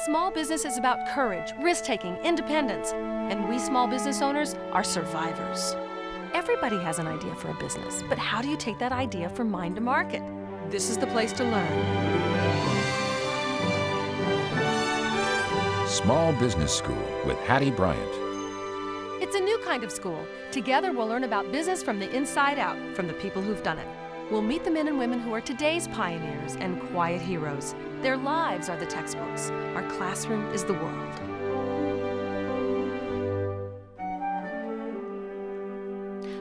Small business is about courage, risk-taking, independence, and we small business owners are survivors. Everybody has an idea for a business, but how do you take that idea from mind to market? This is the place to learn. Small Business School with Hattie Bryant. It's a new kind of school. Together we'll learn about business from the inside out, from the people who've done it. We'll meet the men and women who are today's pioneers and quiet heroes. Their lives are the textbooks. Our classroom is the world.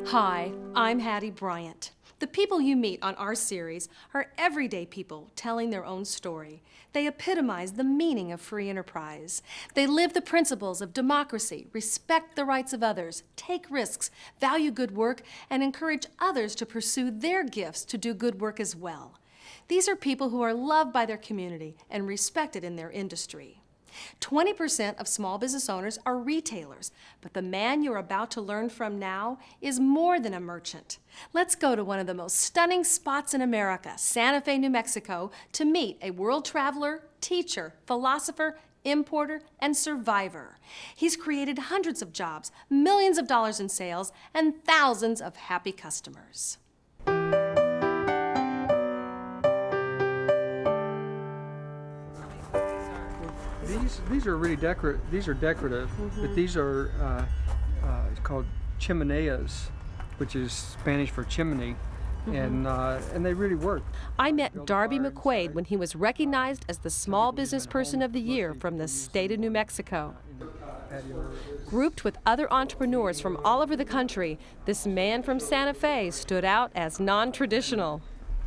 Hi, I'm Hattie Bryant. The people you meet on our series are everyday people telling their own story. They epitomize the meaning of free enterprise. They live the principles of democracy, respect the rights of others, take risks, value good work, and encourage others to pursue their gifts to do good work as well. These are people who are loved by their community and respected in their industry. 20% of small business owners are retailers, but the man you're about to learn from now is more than a merchant. Let's go to one of the most stunning spots in America, Santa Fe, New Mexico, to meet a world traveler, teacher, philosopher, importer, and survivor. He's created hundreds of jobs, millions of dollars in sales, and thousands of happy customers. These are really decorative. These are decorative, but these are it's called chimeneas, which is Spanish for chimney, and they really work. I met Darby McQuaid when he was recognized as the Small Business Person of the Year from the state of New Mexico. Grouped with other entrepreneurs from all over the country, this man from Santa Fe stood out as non-traditional.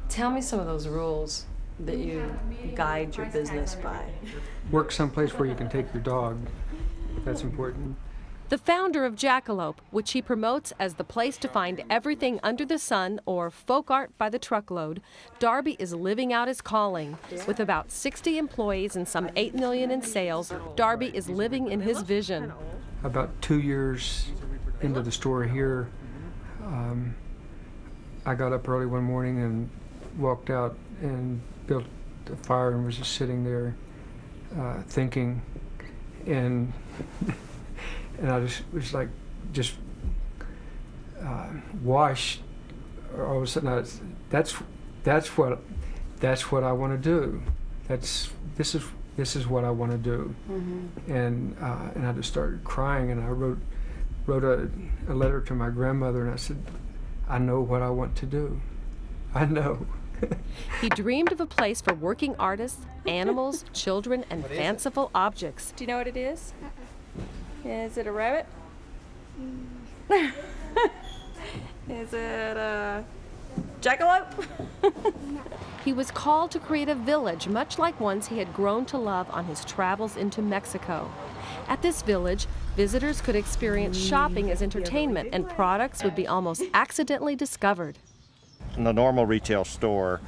Tell me some of those rules that you guide your business by. Work someplace where you can take your dog. That's important. The founder of Jackalope, which he promotes as the place to find everything under the sun or folk art by the truckload, Darby is living out his calling. With about 60 employees and some $8 million in sales, Darby is living in his vision. About 2 years into the store here, I got up early one morning and walked out and built a fire and was just sitting there thinking, and I just was like, washed. All of a sudden, that's what I want to do. This is what I want to do. And I just started crying, and I wrote a letter to my grandmother, and I said, I know what I want to do. I know. He dreamed of a place for working artists, animals, children, and fanciful objects. Do you know what it is? Is it a rabbit? Is it a jackalope? He was called to create a village, much like ones he had grown to love on his travels into Mexico. At this village, visitors could experience shopping as entertainment, and products would be almost accidentally discovered. In the normal retail store,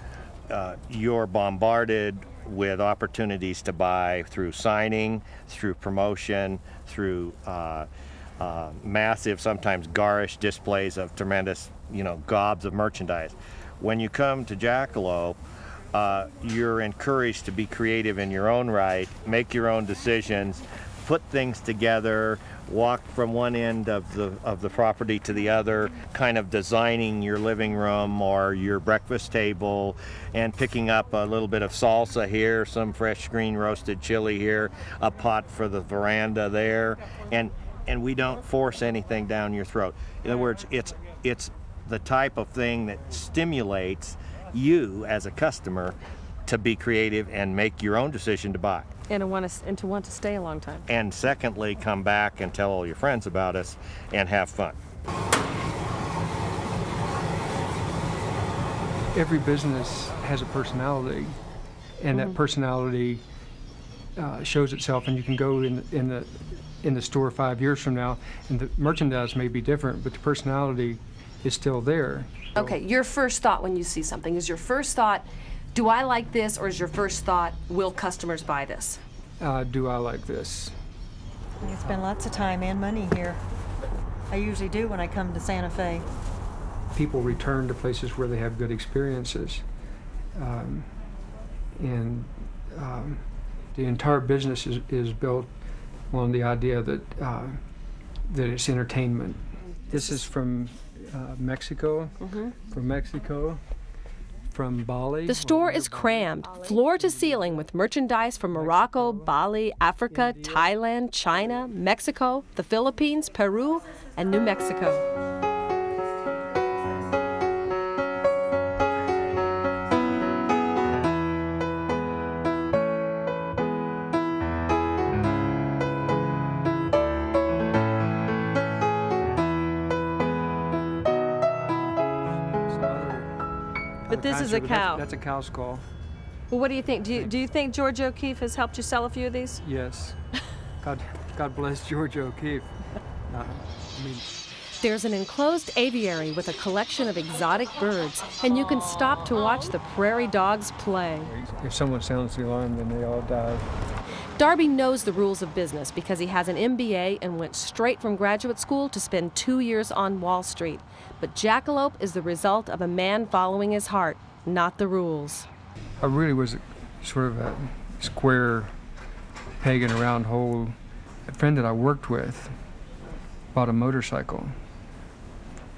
you're bombarded with opportunities to buy through signing, through promotion, through massive, sometimes garish displays of tremendous, gobs of merchandise. When you come to Jackalope, you're encouraged to be creative in your own right, make your own decisions, put things together, walk from one end of the property to the other, kind of designing your living room or your breakfast table, and picking up a little bit of salsa here, some fresh green roasted chili here, a pot for the veranda there, and we don't force anything down your throat. In other words, it's the type of thing that stimulates you as a customer to be creative and make your own decision to buy. And to want to stay a long time. And secondly, come back and tell all your friends about us and have fun. Every business has a personality, and that personality shows itself. And you can go in the store 5 years from now, and the merchandise may be different, but the personality is still there. Okay, your first thought when you see something, is your first thought, do I like this, or is your first thought, will customers buy this? Do I like this? I spend lots of time and money here. I usually do when I come to Santa Fe. People return to places where they have good experiences. The entire business is built on the idea that it's entertainment. This is from Mexico, from Bali. The store is crammed, floor to ceiling, with merchandise from Morocco, Bali, Africa, Thailand, China, Mexico, the Philippines, Peru, and New Mexico. But this is a cow. That's a cow skull. Well, what do you think? Do you think George O'Keeffe has helped you sell a few of these? Yes. God bless George O'Keeffe. There's an enclosed aviary with a collection of exotic birds, and you can stop to watch the prairie dogs play. If someone sounds the alarm, then they all die. Darby knows the rules of business because he has an MBA and went straight from graduate school to spend 2 years on Wall Street. But Jackalope is the result of a man following his heart, not the rules. I really was sort of a square peg in a round hole. A friend that I worked with bought a motorcycle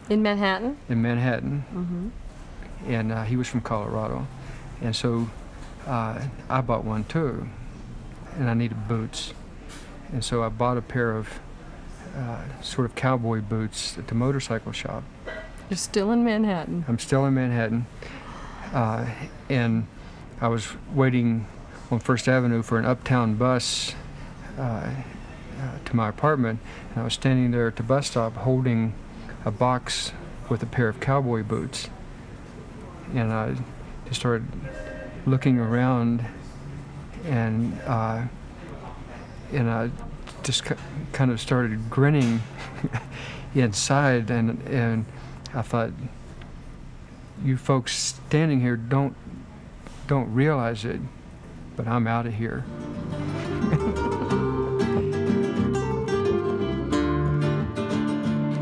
In Manhattan? in Manhattan, and he was from Colorado, and so I bought one too, and I needed boots, and so I bought a pair of sort of cowboy boots at the motorcycle shop. You're still in Manhattan. I'm still in Manhattan, and I was waiting on First Avenue for an uptown bus to my apartment, and I was standing there at the bus stop holding a box with a pair of cowboy boots, and I just started looking around, and I just kind of started grinning inside, and I thought, you folks standing here don't realize it, but I'm out of here.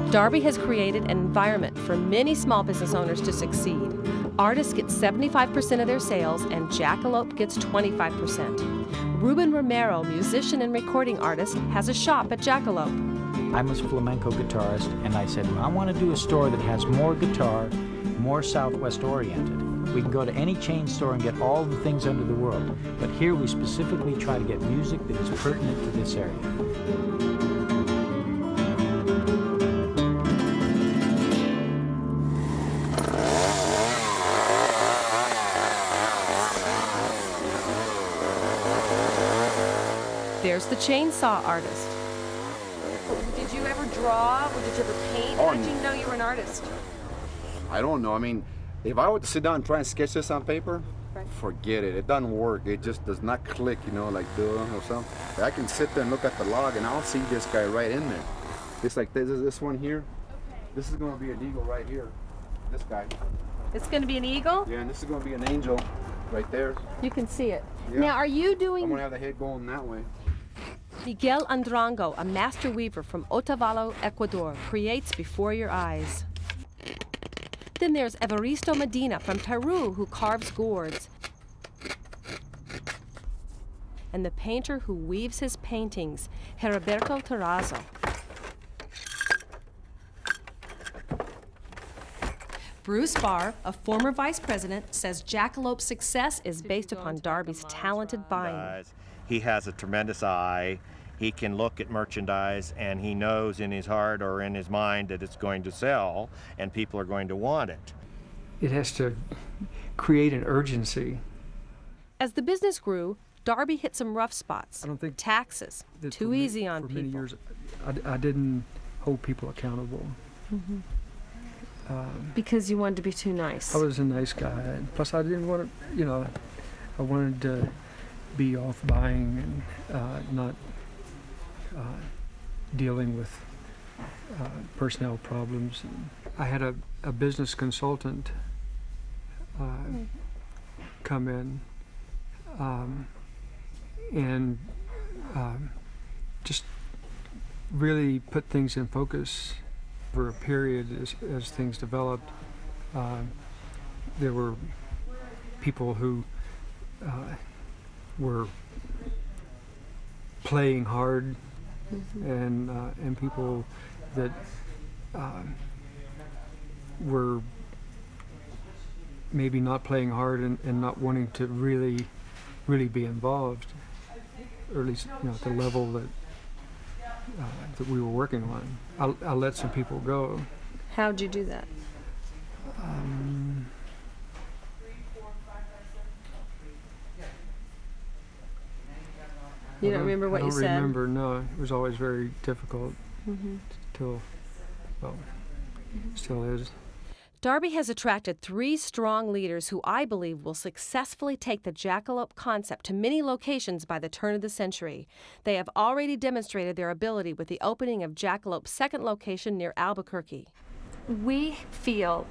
Darby has created an environment for many small business owners to succeed. Artists get 75% of their sales, and Jackalope gets 25%. Ruben Romero, musician and recording artist, has a shop at Jackalope. I'm a flamenco guitarist, and I said, I want to do a store that has more guitar, more Southwest oriented. We can go to any chain store and get all the things under the world, but here we specifically try to get music that is pertinent to this area. There's the chainsaw artist. Did you ever draw, or did you ever paint? How did you know you were an artist? I don't know. I mean, if I were to sit down and try and sketch this on paper, forget it. It doesn't work. It just does not click, you know, like duh or something. I can sit there and look at the log, and I'll see this guy right in there. It's like this one here. This is going to be an eagle right here. This guy. It's going to be an eagle? Yeah, and this is going to be an angel right there. You can see it. Yeah. Now, are you I'm doing... going to have the head going that way. Miguel Andrango, a master weaver from Otavalo, Ecuador, creates before your eyes. Then there's Evaristo Medina from Peru, who carves gourds. And the painter who weaves his paintings, Heriberto Terrazzo. Bruce Barr, a former vice president, says Jackalope's success is based upon Darby's talented buying. He has a tremendous eye. He can look at merchandise, and he knows in his heart or in his mind that it's going to sell and people are going to want it. It has to create an urgency. As the business grew, Darby hit some rough spots. I don't think taxes, that too for me- easy on for people. many years, I didn't hold people accountable. Because you wanted to be too nice. I was a nice guy. Plus, I didn't want to, you know, I wanted to be off buying and not dealing with personnel problems. And I had a business consultant come in and just really put things in focus for a period as things developed. There were people who were playing hard, and people that were maybe not playing hard and not wanting to really be involved, or at least at the level that we were working on. I let some people go. How'd you do that? You don't remember what you said? I don't remember, no. It was always very difficult till, still is. Darby has attracted 3 strong leaders who I believe will successfully take the Jackalope concept to many locations by the turn of the century. They have already demonstrated their ability with the opening of Jackalope's second location near Albuquerque. We feel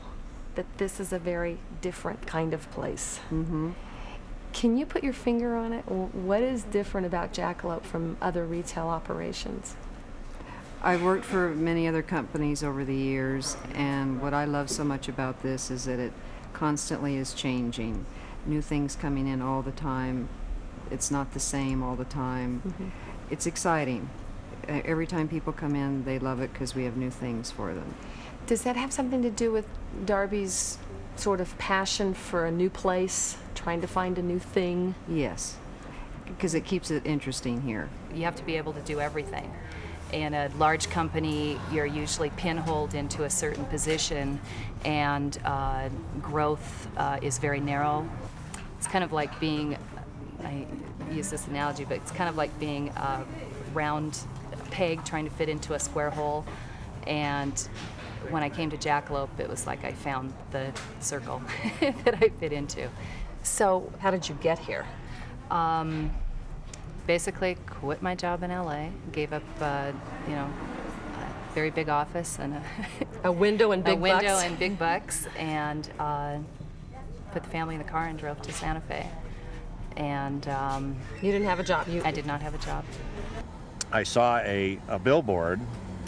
that this is a very different kind of place. Can you put your finger on it? What is different about Jackalope from other retail operations? I've worked for many other companies over the years, and what I love so much about this is that it constantly is changing. New things coming in all the time. It's not the same all the time. It's exciting. Every time people come in, they love it because we have new things for them. Does that have something to do with Darby's sort of passion for a new place, trying to find a new thing? Yes, because it keeps it interesting here. You have to be able to do everything. In a large company, you're usually pinholed into a certain position, and growth is very narrow. It's kind of like being, I use this analogy, but it's kind of like being a round peg trying to fit into a square hole. And when I came to Jackalope, it was like I found the circle that I fit into. So, how did you get here? Basically quit my job in LA, gave up, a very big office and a window and big bucks, and put the family in the car and drove to Santa Fe. And you didn't have a job? I did not have a job. I saw a billboard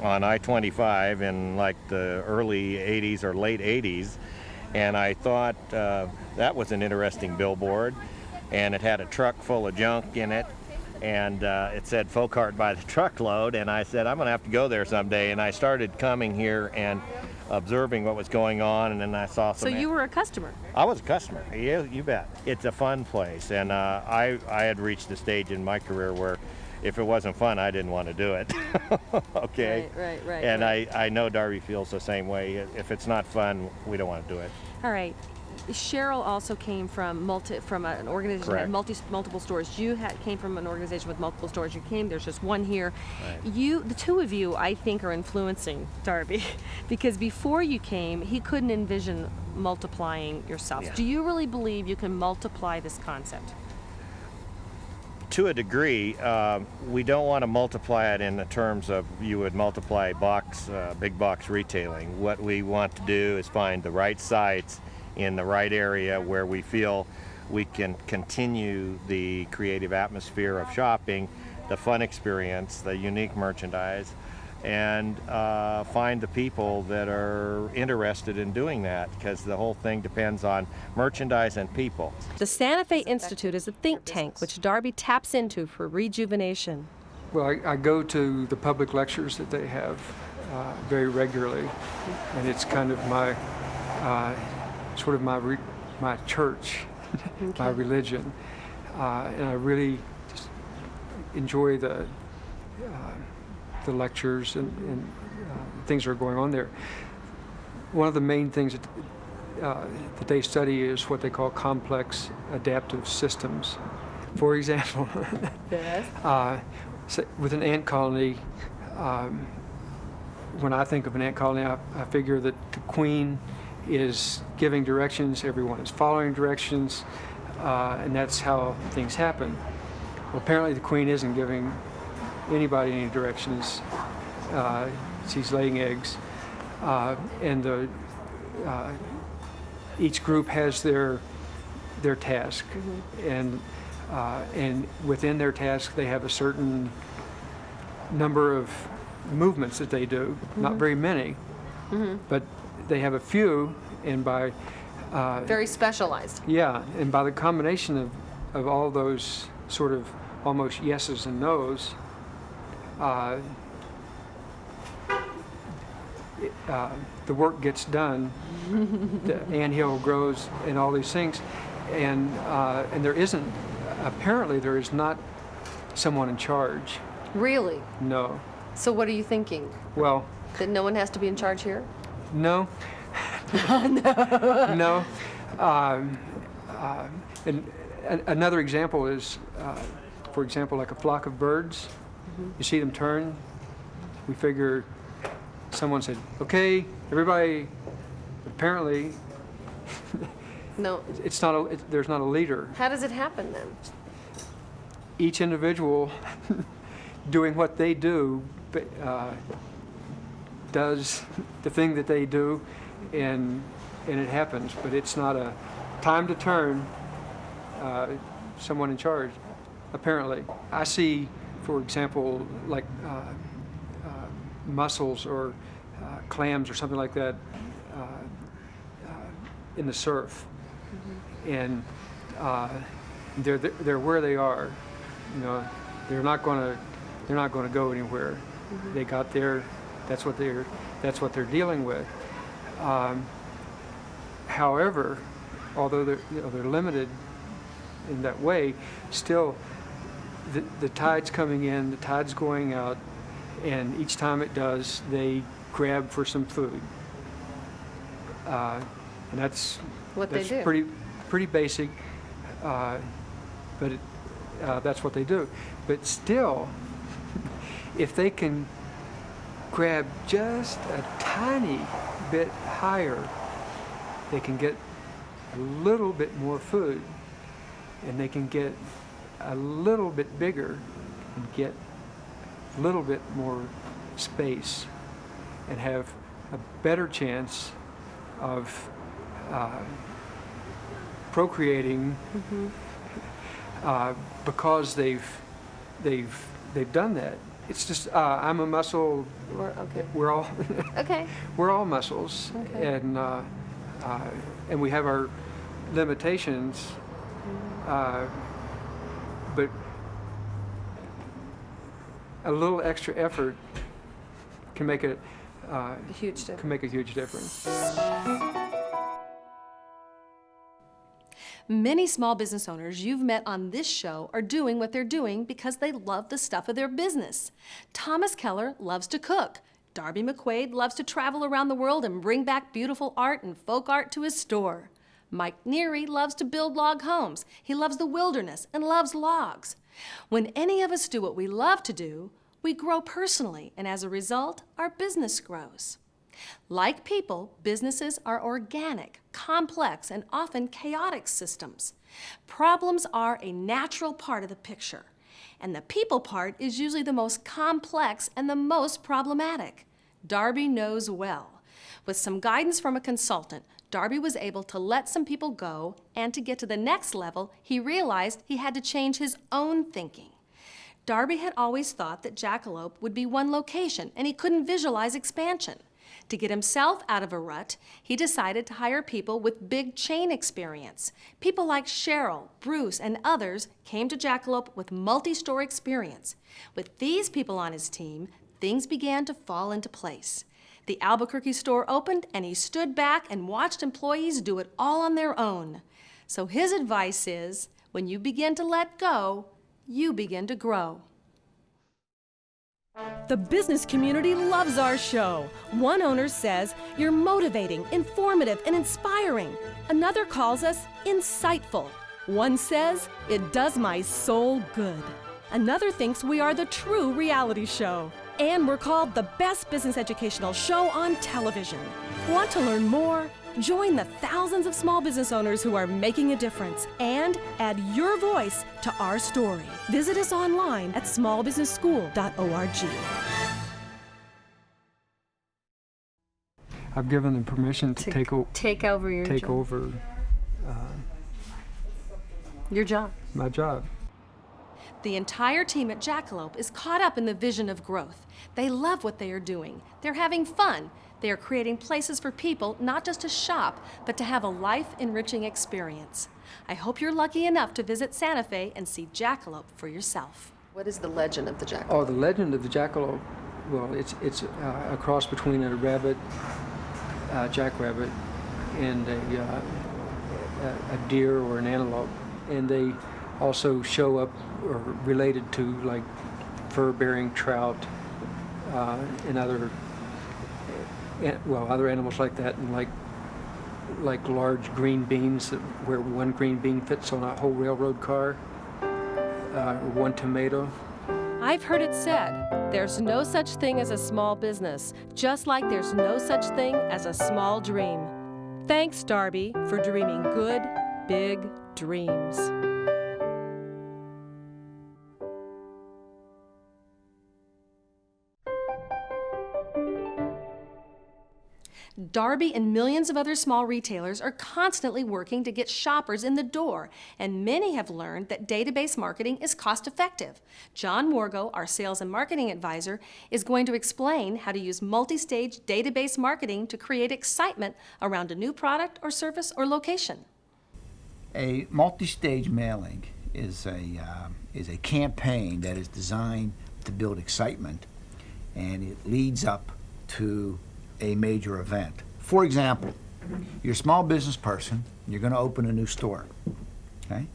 on I-25 in like the early 80s or late 80s, and I thought that was an interesting billboard, and it had a truck full of junk in it, and it said Folkart by the truckload, and I said, I'm going to have to go there someday, and I started coming here and observing what was going on, and then I saw some... So you were a customer? I was a customer, yeah, you bet. It's a fun place, and I had reached the stage in my career where if it wasn't fun, I didn't want to do it. Okay? Right. And I know Darby feels the same way. If it's not fun, we don't want to do it. All right. Cheryl also came from an organization that had multiple stores. You came from an organization with multiple stores. There's just one here. Right. The two of you, I think, are influencing Darby because before you came, he couldn't envision multiplying yourself. Yeah. Do you really believe you can multiply this concept? To a degree, we don't want to multiply it in the terms of you would multiply big box retailing. What we want to do is find the right sites in the right area where we feel we can continue the creative atmosphere of shopping, the fun experience, the unique merchandise, and find the people that are interested in doing that, because the whole thing depends on merchandise and people. The Santa Fe Institute is a think tank which Darby taps into for rejuvenation. Well, I go to the public lectures that they have very regularly, and it's kind of my sort of my church, okay. My religion, and I really just enjoy the lectures and things that are going on there. One of the main things that they study is what they call complex adaptive systems. For example, yes. So with an ant colony, when I think of an ant colony, I figure that the queen is giving directions, everyone is following directions, and that's how things happen. Well, apparently the queen isn't giving anybody any directions. She's laying eggs, and each group has their task, and within their task they have a certain number of movements that they do. Not very many, but they have a few, and by very specialized. Yeah, and by the combination of all those sort of almost yeses and nos, the work gets done, the anthill grows, and all these things, and there isn't, apparently there is not someone in charge. Really? No. So what are you thinking? Well, That no one has to be in charge here? no. No. And another example is, for example, like a flock of birds. You see them turn. We figure someone said, "Okay, everybody." Apparently, No. it's not. There's not a leader. How does it happen then? Each individual doing what they do does the thing that they do, and it happens. But it's not a time to turn. Someone in charge. Apparently, I see, for example, like mussels or clams or something like that in the surf, and they're where they are. You know, they're not going to go anywhere. They got there. That's what they're dealing with. However, although they're limited in that way, still the tide's coming in, the tide's going out, and each time it does, they grab for some food. And that's What they do. pretty basic, but that's what they do. But still, if they can grab just a tiny bit higher, they can get a little bit more food, and they can get a little bit bigger and get a little bit more space and have a better chance of procreating because they've done that. It's just I'm a mussel. Okay. We're all Okay. we're all mussels, Okay. and we have our limitations, but a little extra effort can make a Huge difference. can make a huge difference. Many small business owners you've met on this show are doing what they're doing because they love the stuff of their business. Thomas Keller loves to cook. Darby McQuaid loves to travel around the world and bring back beautiful art and folk art to his store. Mike Neary loves to build log homes. He loves the wilderness and loves logs. When any of us do what we love to do, we grow personally, and as a result, our business grows. Like people, businesses are organic, complex, and often chaotic systems. Problems are a natural part of the picture, and the people part is usually the most complex and the most problematic. Darby knows well. With some guidance from a consultant, Darby was able to let some people go, and to get to the next level, he realized he had to change his own thinking. Darby had always thought that Jackalope would be one location, and he couldn't visualize expansion. To get himself out of a rut, he decided to hire people with big chain experience. People like Cheryl, Bruce, and others came to Jackalope with multi-store experience. With these people on his team, things began to fall into place. The Albuquerque store opened, and he stood back and watched employees do it all on their own. So his advice is, when you begin to let go, you begin to grow. The business community loves our show. One owner says, "You're motivating, informative, and inspiring." Another calls us insightful. One says, "It does my soul good." Another thinks we are the true reality show. And we're called the best business educational show on television. Want to learn more? Join the thousands of small business owners who are making a difference and add your voice to our story. Visit us online at smallbusinessschool.org. I've given them permission to take over your take job. over Your job. my job. The entire team at Jackalope is caught up in the vision of growth. They love what they are doing. They're having fun. They are creating places for people not just to shop, but to have a life-enriching experience. I hope you're lucky enough to visit Santa Fe and see Jackalope for yourself. What is the legend of the jackalope? Oh, the legend of the jackalope, well, it's a cross between a rabbit, jackrabbit, and a deer or an antelope. And they also show up or related to like fur-bearing trout and other animals like that, and like large green beans where one green bean fits on a whole railroad car, or one tomato. I've heard it said, there's no such thing as a small business, just like there's no such thing as a small dream. Thanks, Darby, for dreaming good, big dreams. Darby and millions of other small retailers are constantly working to get shoppers in the door, and many have learned that database marketing is cost-effective. John Morgo, our sales and marketing advisor, is going to explain how to use multi-stage database marketing to create excitement around a new product or service or location. A multi-stage mailing is a campaign that is designed to build excitement, and it leads up to a major event. For example, you're a small business person, you're going to open a new store. Okay?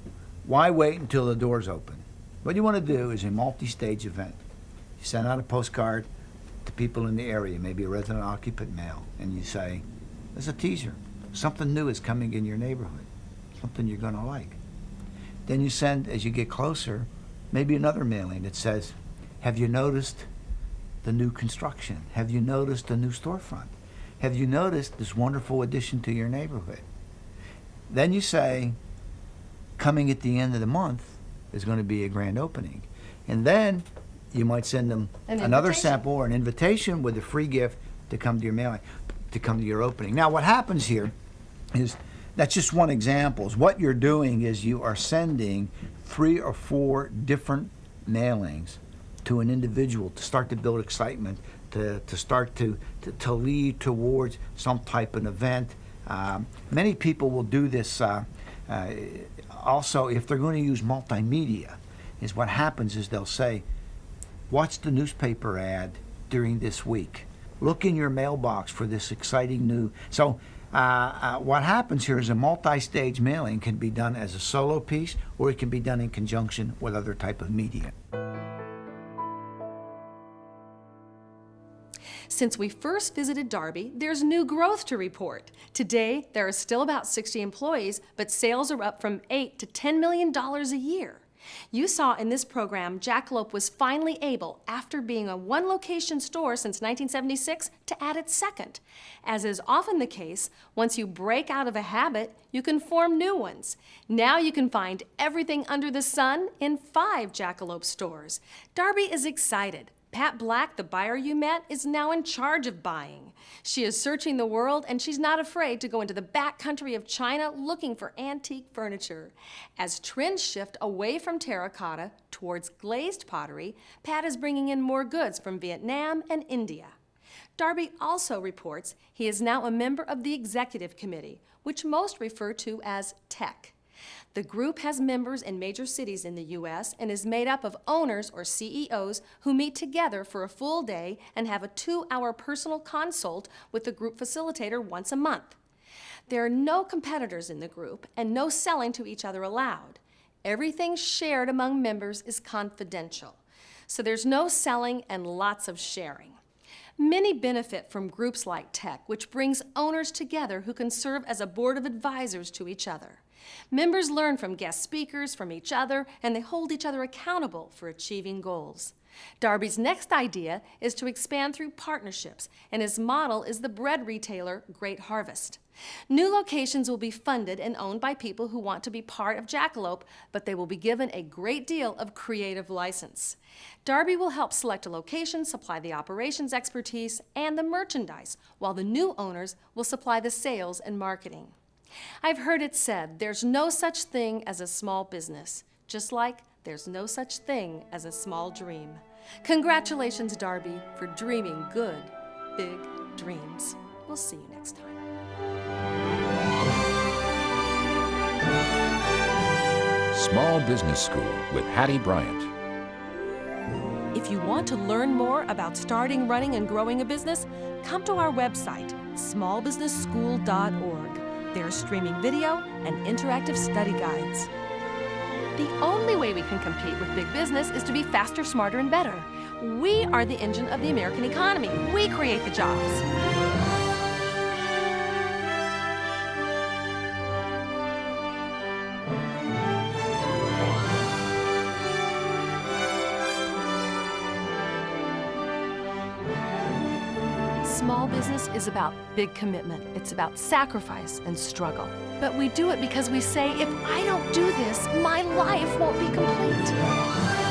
Why wait until the doors open? What you want to do is a multi-stage event. You send out a postcard to people in the area, maybe a resident occupant mail, and you say, there's a teaser. Something new is coming in your neighborhood, something you're going to like. Then you send, as you get closer, maybe another mailing that says, have you noticed the new construction? Have you noticed the new storefront? Have you noticed this wonderful addition to your neighborhood? Then you say, coming at the end of the month is going to be a grand opening. And then you might send them another sample or an invitation with a free gift to come to your mailing, to come to your opening. Now what happens here is, that's just one example. What you're doing is you are sending 3 or 4 different mailings to an individual to start to build excitement, to start to lead towards some type of event. Many people will do this also if they're going to use multimedia. Is what happens is they'll say, watch the newspaper ad during this week. Look in your mailbox for this exciting new. So what happens here is a multi-stage mailing can be done as a solo piece, or it can be done in conjunction with other type of media. Since we first visited Darby, there's new growth to report. Today, there are still about 60 employees, but sales are up from $8 to $10 million a year. You saw in this program, Jackalope was finally able, after being a one-location store since 1976, to add its second. As is often the case, once you break out of a habit, you can form new ones. Now you can find everything under the sun in 5 Jackalope stores. Darby is excited. Pat Black, the buyer you met, is now in charge of buying. She is searching the world, and she's not afraid to go into the back country of China looking for antique furniture. As trends shift away from terracotta towards glazed pottery, Pat is bringing in more goods from Vietnam and India. Darby also reports he is now a member of the executive committee, which most refer to as TEC. The group has members in major cities in the U.S. and is made up of owners or CEOs who meet together for a full day and have a 2-hour personal consult with the group facilitator once a month. There are no competitors in the group and no selling to each other allowed. Everything shared among members is confidential, so there's no selling and lots of sharing. Many benefit from groups like TEC, which brings owners together who can serve as a board of advisors to each other. Members learn from guest speakers, from each other, and they hold each other accountable for achieving goals. Darby's next idea is to expand through partnerships, and his model is the bread retailer Great Harvest. New locations will be funded and owned by people who want to be part of Jackalope, but they will be given a great deal of creative license. Darby will help select a location, supply the operations expertise, and the merchandise, while the new owners will supply the sales and marketing. I've heard it said, there's no such thing as a small business, just like there's no such thing as a small dream. Congratulations, Darby, for dreaming good, big dreams. We'll see you next time. Small Business School with Hattie Bryant. If you want to learn more about starting, running, and growing a business, come to our website, smallbusinessschool.org. There's streaming video and interactive study guides. The only way we can compete with big business is to be faster, smarter, and better. We are the engine of the American economy. We create the jobs. Small business is about big commitment. It's about sacrifice and struggle. But we do it because we say, if I don't do this, my life won't be complete.